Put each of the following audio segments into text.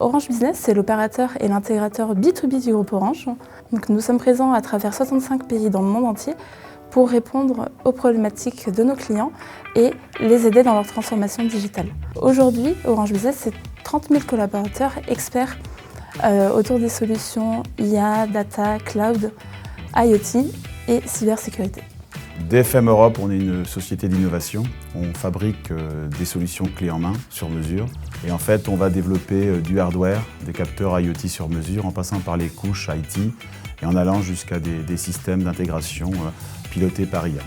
Orange Business, c'est l'opérateur et l'intégrateur B2B du groupe Orange. Donc, nous sommes présents à travers 65 pays dans le monde entier pour répondre aux problématiques de nos clients et les aider dans leur transformation digitale. Aujourd'hui, Orange Business, c'est 30 000 collaborateurs experts autour des solutions IA, data, cloud, IoT et cybersécurité. DFM Europe, on est une société d'innovation. On fabrique des solutions clés en main, sur mesure. Et en fait, on va développer du hardware, des capteurs IoT sur mesure, en passant par les couches IT et en allant jusqu'à des systèmes d'intégration pilotés par IA.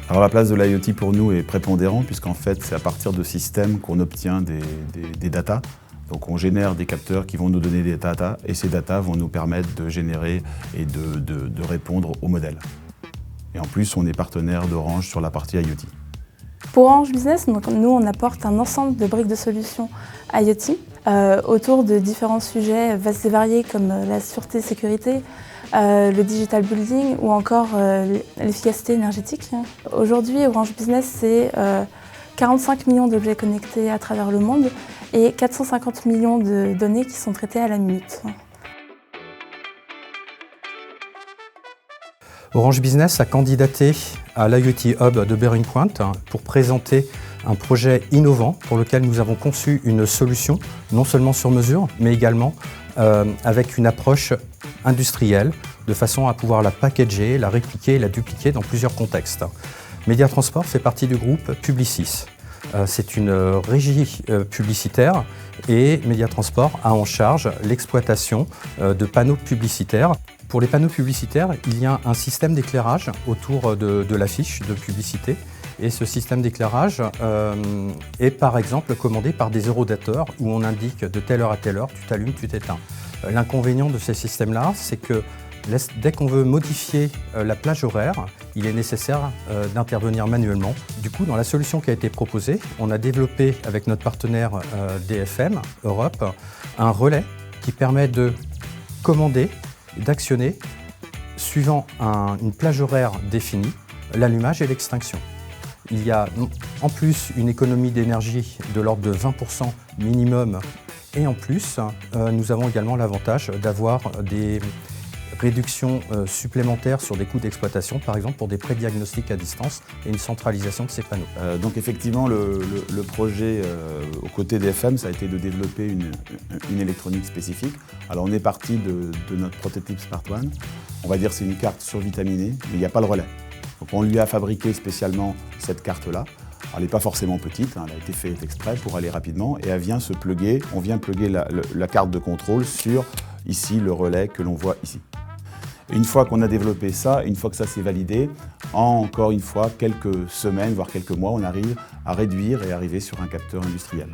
Alors la place de l'IoT pour nous est prépondérante, puisqu'en fait, c'est à partir de systèmes qu'on obtient des datas. Donc on génère des capteurs qui vont nous donner des data et ces data vont nous permettre de générer et de répondre aux modèles. Et en plus, on est partenaire d'Orange sur la partie IoT. Pour Orange Business, nous on apporte un ensemble de briques de solutions IoT autour de différents sujets vastes et variés comme la sûreté et sécurité, le digital building ou encore l'efficacité énergétique. Aujourd'hui, Orange Business, c'est 45 millions d'objets connectés à travers le monde et 450 millions de données qui sont traitées à la minute. Orange Business a candidaté à l'IoT Hub de Bearing Point pour présenter un projet innovant pour lequel nous avons conçu une solution non seulement sur mesure, mais également avec une approche industrielle de façon à pouvoir la packager, la répliquer et la dupliquer dans plusieurs contextes. Mediatransport fait partie du groupe Publicis. C'est une régie publicitaire et Mediatransport a en charge l'exploitation de panneaux publicitaires. Pour les panneaux publicitaires, il y a un système d'éclairage autour de l'affiche de publicité. Et ce système d'éclairage est par exemple commandé par des eurodateurs où on indique de telle heure à telle heure, tu t'allumes, tu t'éteins. L'inconvénient de ces systèmes-là, c'est que dès qu'on veut modifier la plage horaire, il est nécessaire d'intervenir manuellement. Du coup, dans la solution qui a été proposée, on a développé avec notre partenaire DFM Europe un relais qui permet de commander et d'actionner, suivant une plage horaire définie, l'allumage et l'extinction. Il y a en plus une économie d'énergie de l'ordre de 20% minimum et en plus, nous avons également l'avantage d'avoir des réductions supplémentaires sur des coûts d'exploitation, par exemple pour des pré-diagnostics à distance et une centralisation de ces panneaux. Donc effectivement, le projet aux côtés d'FM, ça a été de développer une électronique spécifique. Alors on est parti de notre prototype Smart One. On va dire que c'est une carte survitaminée, mais il n'y a pas le relais. Donc on lui a fabriqué spécialement cette carte-là. Elle n'est pas forcément petite, elle a été faite exprès pour aller rapidement et elle vient se plugger, on vient plugger la carte de contrôle sur ici le relais que l'on voit ici. Une fois qu'on a développé ça, une fois que ça s'est validé, en encore une fois quelques semaines, voire quelques mois, on arrive à réduire et arriver sur un capteur industriel.